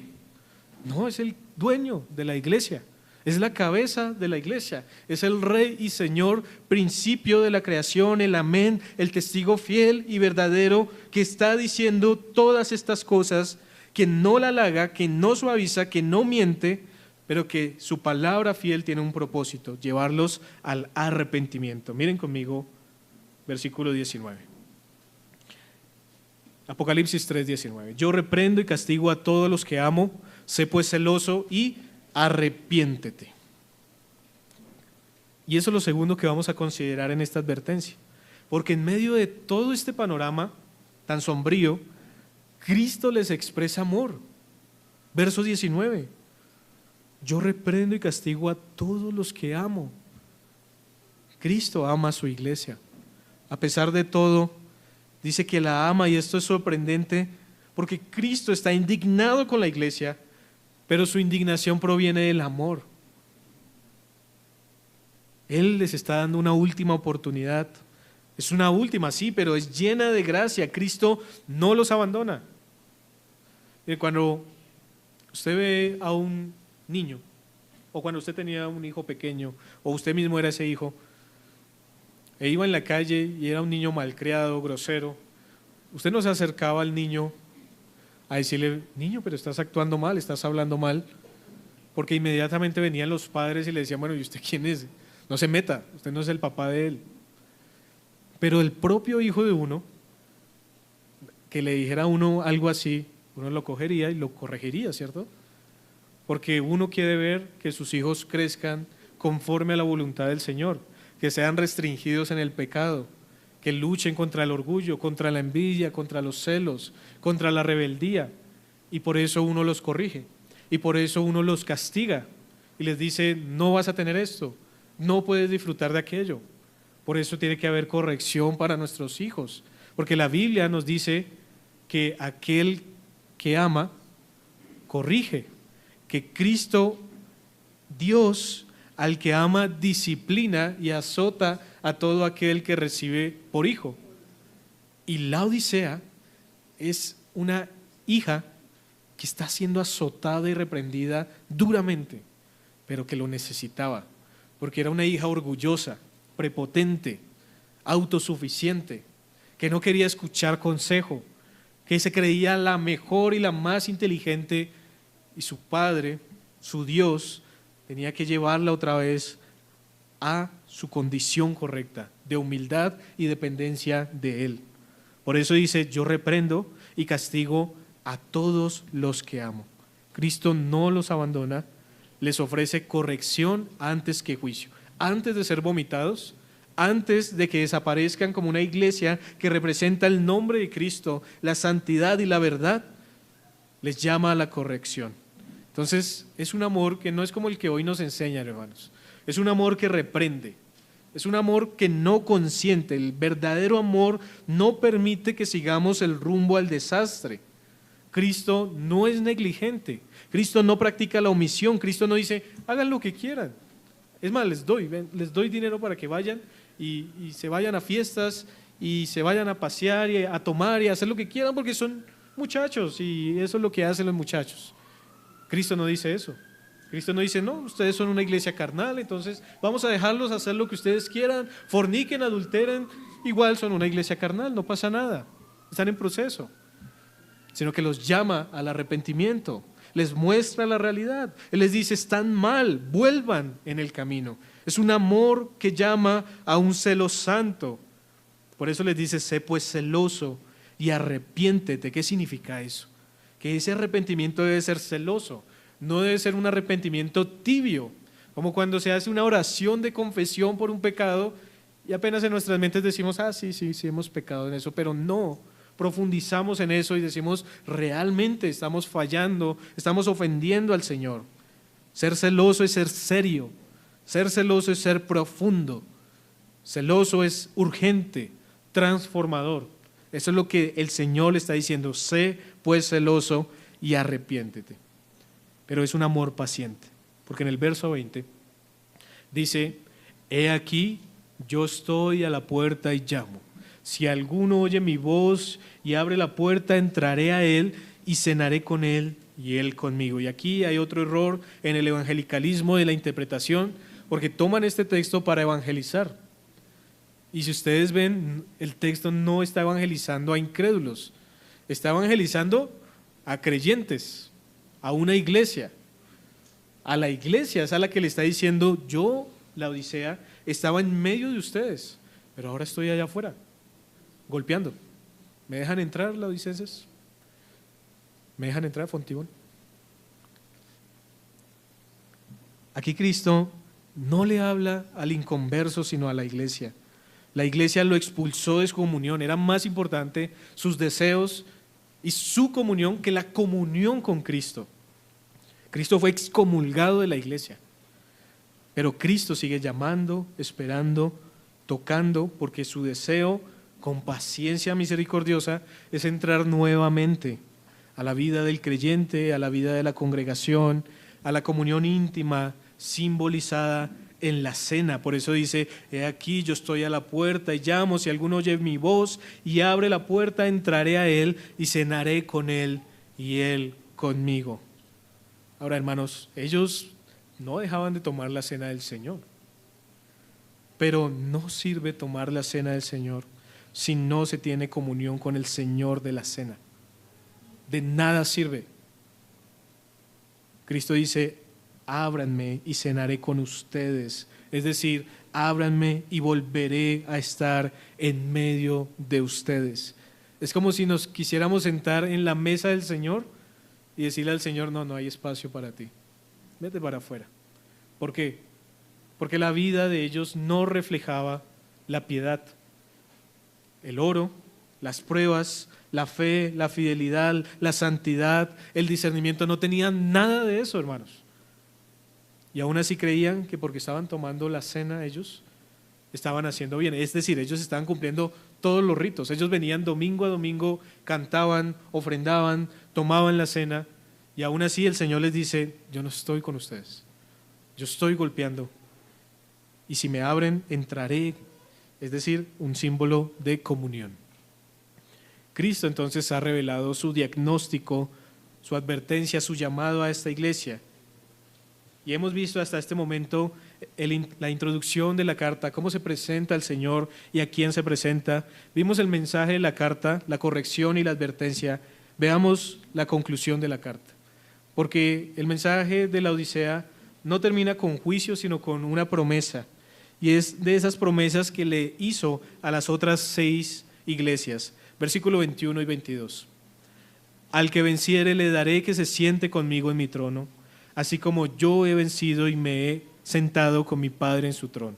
No, es el dueño de la iglesia, es la cabeza de la iglesia, es el Rey y Señor, principio de la creación, el amén, el testigo fiel y verdadero que está diciendo todas estas cosas, que no la halaga, que no suaviza, que no miente, pero que su palabra fiel tiene un propósito, llevarlos al arrepentimiento. Miren conmigo, versículo 19. Apocalipsis 3:19. Yo reprendo y castigo a todos los que amo, sé pues celoso y arrepiéntete. Y eso es lo segundo que vamos a considerar en esta advertencia, porque en medio de todo este panorama tan sombrío, Cristo les expresa amor. Verso 19. Yo reprendo y castigo a todos los que amo. Cristo ama a su iglesia. A pesar de todo, dice que la ama, y esto es sorprendente porque Cristo está indignado con la iglesia, pero su indignación proviene del amor. Él les está dando una última oportunidad. Es una última, sí, pero es llena de gracia. Cristo no los abandona. Cuando usted ve a un niño, o cuando usted tenía un hijo pequeño, o usted mismo era ese hijo, e iba en la calle y era un niño malcriado, grosero, usted no se acercaba al niño a decirle, niño, pero estás actuando mal, estás hablando mal, porque inmediatamente venían los padres y le decían, bueno, ¿y usted quién es? No se meta, usted no es el papá de él. Pero el propio hijo de uno, que le dijera a uno algo así, uno lo cogería y lo corregiría, ¿cierto? Porque uno quiere ver que sus hijos crezcan conforme a la voluntad del Señor, que sean restringidos en el pecado, que luchen contra el orgullo, contra la envidia, contra los celos, contra la rebeldía, y por eso uno los corrige, y por eso uno los castiga, y les dice, no vas a tener esto, no puedes disfrutar de aquello. Por eso tiene que haber corrección para nuestros hijos, porque la Biblia nos dice que aquel que ama, corrige, que Cristo, Dios, al que ama, disciplina y azota a todo aquel que recibe por hijo. Y Laodicea es una hija que está siendo azotada y reprendida duramente, pero que lo necesitaba, porque era una hija orgullosa, prepotente, autosuficiente, que no quería escuchar consejo, que se creía la mejor y la más inteligente, y su padre, su Dios, tenía que llevarla otra vez a su condición correcta, de humildad y dependencia de Él. Por eso dice, yo reprendo y castigo a todos los que amo. Cristo no los abandona, les ofrece corrección antes que juicio. Antes de ser vomitados, antes de que desaparezcan como una iglesia que representa el nombre de Cristo, la santidad y la verdad, les llama a la corrección. Entonces, es un amor que no es como el que hoy nos enseñan, hermanos. Es un amor que reprende, es un amor que no consiente. El verdadero amor no permite que sigamos el rumbo al desastre. Cristo no es negligente, Cristo no practica la omisión, Cristo no dice, hagan lo que quieran. Es más, les doy dinero para que vayan y se vayan a fiestas y se vayan a pasear y a tomar y a hacer lo que quieran porque son muchachos y eso es lo que hacen los muchachos. Cristo no dice eso. Cristo no dice, no, ustedes son una iglesia carnal, entonces vamos a dejarlos hacer lo que ustedes quieran, forniquen, adulteren, igual son una iglesia carnal, no pasa nada, están en proceso. Sino que los llama al arrepentimiento, les muestra la realidad. Él les dice, están mal, vuelvan en el camino. Es un amor que llama a un celo santo. Por eso les dice, sé pues celoso y arrepiéntete. ¿Qué significa eso? Que ese arrepentimiento debe ser celoso, no debe ser un arrepentimiento tibio, como cuando se hace una oración de confesión por un pecado y apenas en nuestras mentes decimos, sí, hemos pecado en eso, pero no profundizamos en eso y decimos, realmente estamos fallando, estamos ofendiendo al Señor. Ser celoso es ser serio, ser celoso es ser profundo, celoso es urgente, transformador. Eso es lo que el Señor le está diciendo, sé pues celoso y arrepiéntete. Pero es un amor paciente, porque en el verso 20 Dice, he aquí, yo estoy a la puerta y llamo. Si alguno oye mi voz y abre la puerta, entraré a él y cenaré con él y él conmigo. Y aquí hay otro error en el evangelicalismo de la interpretación, porque toman este texto para evangelizar. Y si ustedes ven, el texto no está evangelizando a incrédulos, está evangelizando a creyentes, a una iglesia. A la iglesia es a la que le está diciendo, yo, la Odisea, estaba en medio de ustedes, pero ahora estoy allá afuera, golpeando. ¿Me dejan entrar, laodicenses? ¿Me dejan entrar, Fontibón? Aquí Cristo no le habla al inconverso, sino a la iglesia. La iglesia lo expulsó de su comunión. Era más importante sus deseos y su comunión que la comunión con Cristo. Cristo fue excomulgado de la iglesia. Pero Cristo sigue llamando, esperando, tocando, porque su deseo, con paciencia misericordiosa, es entrar nuevamente a la vida del creyente, a la vida de la congregación, a la comunión íntima, simbolizada en la cena. Por eso dice, he aquí yo estoy a la puerta y llamo, si alguno oye mi voz y abre la puerta, entraré a él y cenaré con él y él conmigo. Ahora, hermanos, ellos no dejaban de tomar la cena del Señor, pero no sirve tomar la cena del Señor si no se tiene comunión con el Señor de la cena. De nada sirve. Cristo dice, ábranme y cenaré con ustedes. Es decir, ábranme y volveré a estar en medio de ustedes. Es como si nos quisiéramos sentar en la mesa del Señor y decirle al Señor, no hay espacio para ti, vete para afuera. ¿Por qué? Porque la vida de ellos no reflejaba la piedad. El oro, las pruebas, la fe, la fidelidad, la santidad, el discernimiento, no tenían nada de eso, hermanos. Y aún así creían que porque estaban tomando la cena ellos estaban haciendo bien. Es decir, ellos estaban cumpliendo todos los ritos. Ellos venían domingo a domingo, cantaban, ofrendaban, tomaban la cena, y aún así el Señor les dice, yo no estoy con ustedes, yo estoy golpeando, y si me abren, entraré. Es decir, un símbolo de comunión. Cristo entonces ha revelado su diagnóstico, su advertencia, su llamado a esta iglesia. Y hemos visto hasta este momento la introducción de la carta, cómo se presenta el Señor y a quién se presenta. Vimos el mensaje de la carta, la corrección y la advertencia. Veamos la conclusión de la carta. Porque el mensaje de la Odisea no termina con juicio, sino con una promesa. Y es de esas promesas que le hizo a las otras 6 iglesias. Versículo 21 y 22. Al que venciere le daré que se siente conmigo en mi trono, así como yo he vencido y me he sentado con mi Padre en su trono.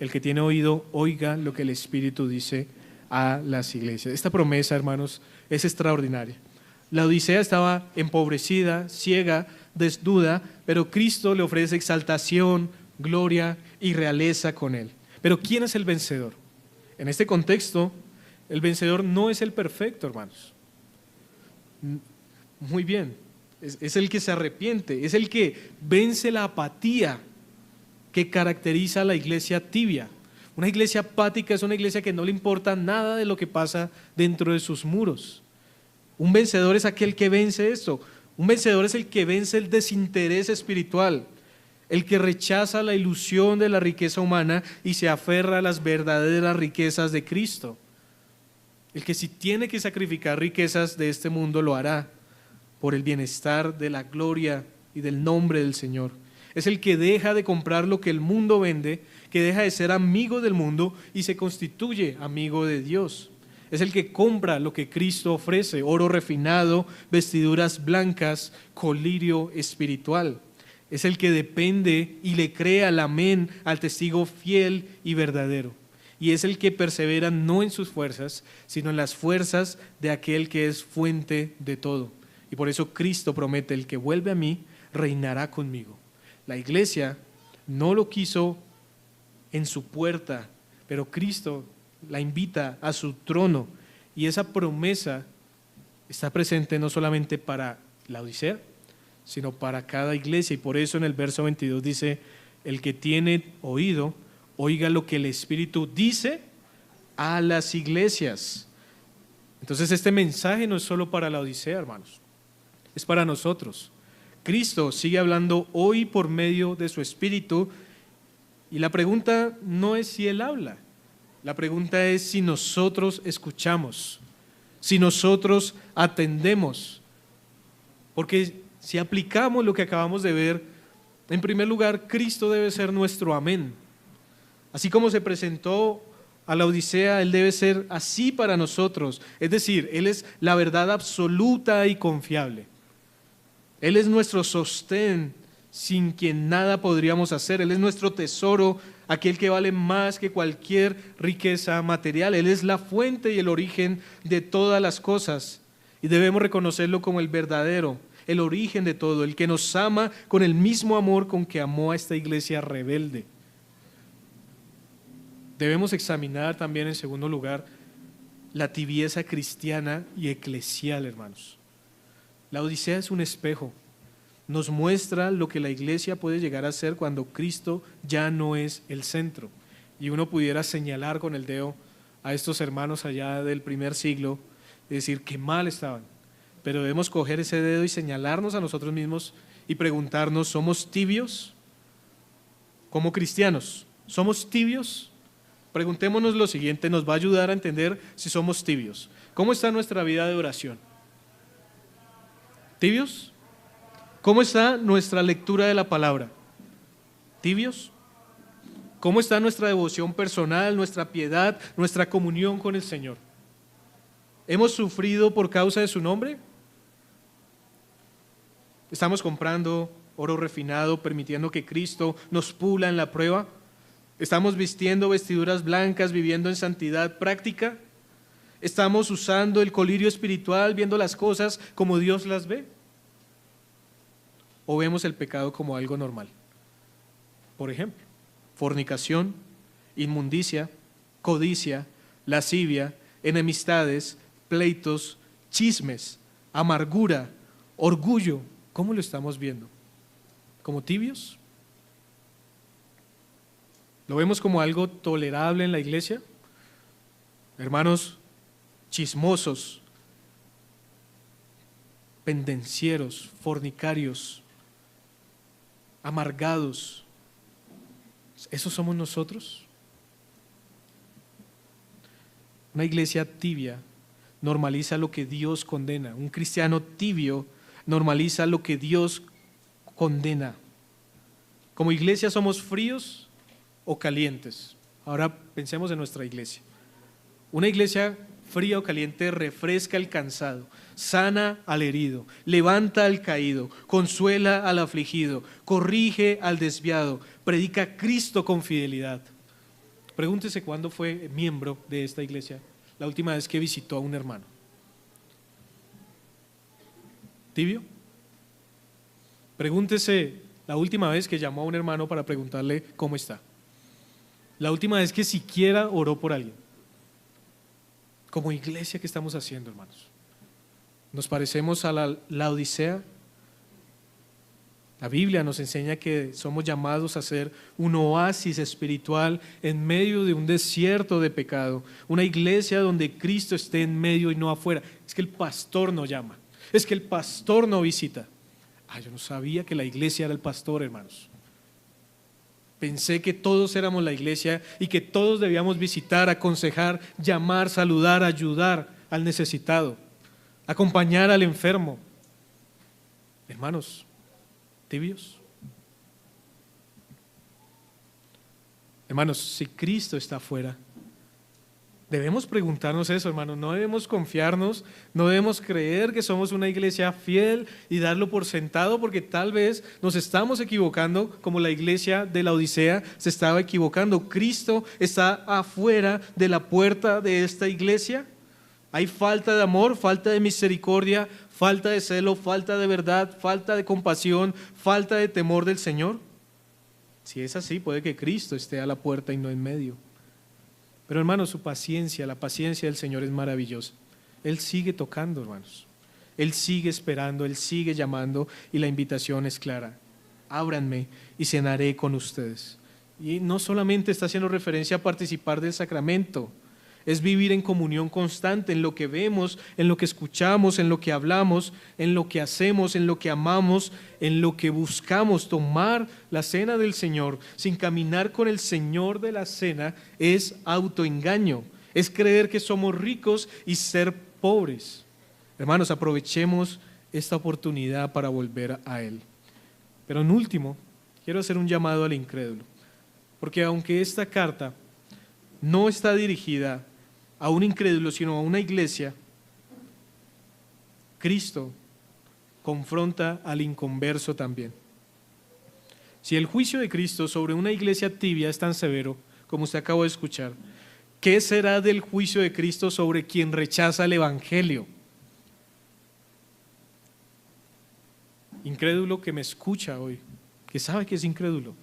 El que tiene oído, oiga lo que el Espíritu dice a las iglesias. Esta promesa, hermanos, es extraordinaria. La Odisea estaba empobrecida, ciega, desnuda, pero Cristo le ofrece exaltación, gloria y realeza con él. Pero ¿quién es el vencedor? En este contexto, el vencedor no es el perfecto, hermanos. Muy bien, es el que se arrepiente, es el que vence la apatía que caracteriza a la iglesia tibia. Una iglesia apática es una iglesia que no le importa nada de lo que pasa dentro de sus muros. Un vencedor es aquel que vence esto. Un vencedor es el que vence el desinterés espiritual, el que rechaza la ilusión de la riqueza humana y se aferra a las verdaderas riquezas de Cristo. El que si tiene que sacrificar riquezas de este mundo lo hará por el bienestar de la gloria y del nombre del Señor. Es el que deja de comprar lo que el mundo vende, que deja de ser amigo del mundo y se constituye amigo de Dios. Es el que compra lo que Cristo ofrece, oro refinado, vestiduras blancas, colirio espiritual. Es el que depende y le cree al amén, al testigo fiel y verdadero. Y es el que persevera no en sus fuerzas, sino en las fuerzas de aquel que es fuente de todo. Y por eso Cristo promete, el que vuelve a mí, reinará conmigo. La iglesia no lo quiso en su puerta, pero Cristo la invita a su trono, y esa promesa está presente no solamente para la Odisea, sino para cada iglesia. Y por eso en el verso 22 dice, el que tiene oído, oiga lo que el Espíritu dice a las iglesias. Entonces este mensaje no es solo para la Odisea, hermanos, es para nosotros. Cristo sigue hablando hoy por medio de su Espíritu y la pregunta no es si Él habla, la pregunta es si nosotros escuchamos, si nosotros atendemos, porque si aplicamos lo que acabamos de ver, en primer lugar, Cristo debe ser nuestro amén. Así como se presentó a la Odisea, Él debe ser así para nosotros. Es decir, Él es la verdad absoluta y confiable. Él es nuestro sostén, sin quien nada podríamos hacer. Él es nuestro tesoro, aquel que vale más que cualquier riqueza material. Él es la fuente y el origen de todas las cosas. Y debemos reconocerlo como el verdadero, el origen de todo, el que nos ama con el mismo amor con que amó a esta iglesia rebelde. Debemos examinar también, en segundo lugar, la tibieza cristiana y eclesial, hermanos. La Odisea es un espejo, nos muestra lo que la iglesia puede llegar a ser cuando Cristo ya no es el centro. Y uno pudiera señalar con el dedo a estos hermanos allá del primer siglo, y decir qué mal estaban. Pero debemos coger ese dedo y señalarnos a nosotros mismos y preguntarnos, ¿somos tibios? Como cristianos, ¿somos tibios? Preguntémonos lo siguiente, nos va a ayudar a entender si somos tibios. ¿Cómo está nuestra vida de oración? ¿Tibios? ¿Cómo está nuestra lectura de la palabra? ¿Tibios? ¿Cómo está nuestra devoción personal, nuestra piedad, nuestra comunión con el Señor? ¿Hemos sufrido por causa de su nombre? ¿Estamos comprando oro refinado, permitiendo que Cristo nos pula en la prueba? ¿Estamos vistiendo vestiduras blancas, viviendo en santidad práctica? ¿Estamos usando el colirio espiritual, viendo las cosas como Dios las ve? ¿O vemos el pecado como algo normal? Por ejemplo, fornicación, inmundicia, codicia, lascivia, enemistades, pleitos, chismes, amargura, orgullo. ¿Cómo lo estamos viendo? ¿Como tibios? ¿Lo vemos como algo tolerable en la iglesia? Hermanos chismosos, pendencieros, fornicarios, amargados, ¿esos somos nosotros? Una iglesia tibia normaliza lo que Dios condena. Un cristiano tibio normaliza lo que Dios condena. Como iglesia somos fríos o calientes. Ahora pensemos en nuestra iglesia. Una iglesia fría o caliente refresca al cansado, sana al herido, levanta al caído, consuela al afligido, corrige al desviado, predica a Cristo con fidelidad. Pregúntese cuándo fue miembro de esta iglesia, la última vez que visitó a un hermano. ¿Tibio? Pregúntese la última vez que llamó a un hermano para preguntarle cómo está. La última vez que siquiera oró por alguien. Como iglesia, ¿qué estamos haciendo, hermanos? ¿Nos parecemos a la Odisea? La Biblia nos enseña que somos llamados a ser un oasis espiritual en medio de un desierto de pecado, una iglesia donde Cristo esté en medio y no afuera. Es que el pastor no llama, es que el pastor no visita. Yo no sabía que la iglesia era el pastor, hermanos. Pensé que todos éramos la iglesia y que todos debíamos visitar, aconsejar, llamar, saludar, ayudar al necesitado, acompañar al enfermo. Hermanos, ¿tibios? Hermanos, si Cristo está afuera, debemos preguntarnos eso, hermanos. No debemos confiarnos, no debemos creer que somos una iglesia fiel y darlo por sentado, porque tal vez nos estamos equivocando como la iglesia de la Odisea se estaba equivocando. Cristo está afuera de la puerta de esta iglesia. Hay falta de amor, falta de misericordia, falta de celo, falta de verdad, falta de compasión, falta de temor del Señor. Si es así, puede que Cristo esté a la puerta y no en medio. Pero hermanos, su paciencia, la paciencia del Señor es maravillosa. Él sigue tocando, hermanos. Él sigue esperando, Él sigue llamando y la invitación es clara. ábranme y cenaré con ustedes. Y no solamente está haciendo referencia a participar del sacramento, es vivir en comunión constante en lo que vemos, en lo que escuchamos, en lo que hablamos, en lo que hacemos, en lo que amamos, en lo que buscamos. Tomar la cena del Señor sin caminar con el Señor de la cena es autoengaño, es creer que somos ricos y ser pobres. Hermanos, aprovechemos esta oportunidad para volver a Él. Pero en último, quiero hacer un llamado al incrédulo, porque aunque esta carta no está dirigida a un incrédulo, sino a una iglesia, Cristo confronta al inconverso también. Si el juicio de Cristo sobre una iglesia tibia es tan severo, como usted acabó de escuchar, ¿qué será del juicio de Cristo sobre quien rechaza el Evangelio? Incrédulo que me escucha hoy, que sabe que es incrédulo.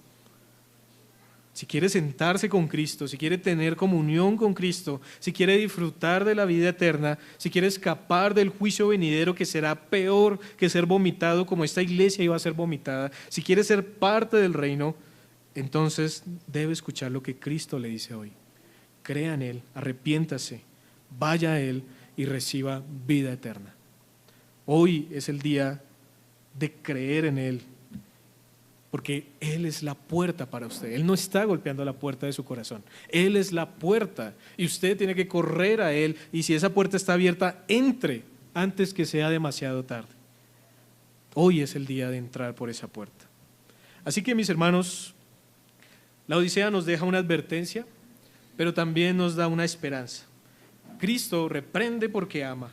Si quiere sentarse con Cristo, si quiere tener comunión con Cristo, si quiere disfrutar de la vida eterna, si quiere escapar del juicio venidero que será peor que ser vomitado como esta iglesia iba a ser vomitada, si quiere ser parte del reino, entonces debe escuchar lo que Cristo le dice hoy. Crea en Él, arrepiéntase, vaya a Él y reciba vida eterna. Hoy es el día de creer en Él, porque Él es la puerta para usted. Él no está golpeando la puerta de su corazón. Él es la puerta y usted tiene que correr a Él, y si esa puerta está abierta, entre antes que sea demasiado tarde. Hoy es el día de entrar por esa puerta. Así que, mis hermanos, la Odisea nos deja una advertencia, pero también nos da una esperanza. Cristo reprende porque ama,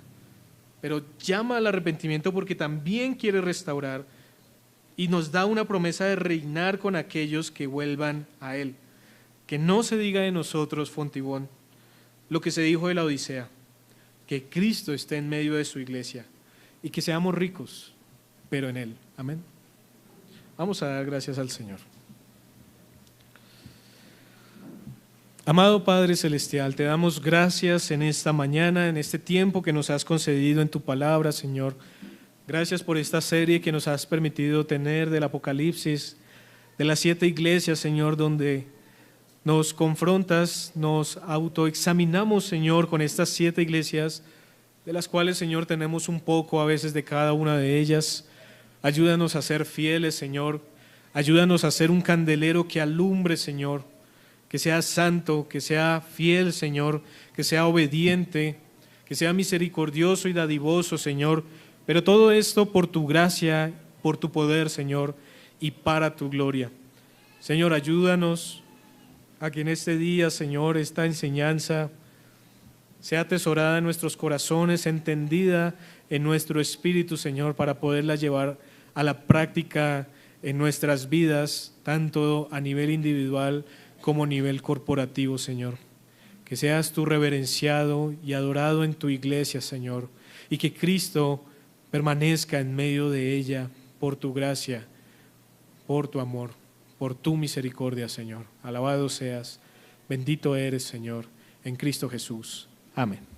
pero llama al arrepentimiento porque también quiere restaurar, y nos da una promesa de reinar con aquellos que vuelvan a Él. Que no se diga de nosotros, Fontibón, lo que se dijo de la Odisea, que Cristo esté en medio de su iglesia y que seamos ricos, pero en Él. Amén. Vamos a dar gracias al Señor. Amado Padre Celestial, te damos gracias en esta mañana, en este tiempo que nos has concedido en tu palabra, Señor. Gracias por esta serie que nos has permitido tener del Apocalipsis, de las 7 iglesias, Señor, donde nos confrontas, nos autoexaminamos, Señor, con estas 7 iglesias, de las cuales, Señor, tenemos un poco a veces de cada una de ellas. Ayúdanos a ser fieles, Señor. Ayúdanos a ser un candelero que alumbre, Señor, que sea santo, que sea fiel, Señor, que sea obediente, que sea misericordioso y dadivoso, Señor. Pero todo esto por tu gracia, por tu poder, Señor, y para tu gloria. Señor, ayúdanos a que en este día, Señor, esta enseñanza sea atesorada en nuestros corazones, entendida en nuestro espíritu, Señor, para poderla llevar a la práctica en nuestras vidas, tanto a nivel individual como a nivel corporativo, Señor. Que seas tú reverenciado y adorado en tu iglesia, Señor, y que Cristo permanezca en medio de ella por tu gracia, por tu amor, por tu misericordia, Señor. Alabado seas, bendito eres, Señor, en Cristo Jesús. Amén.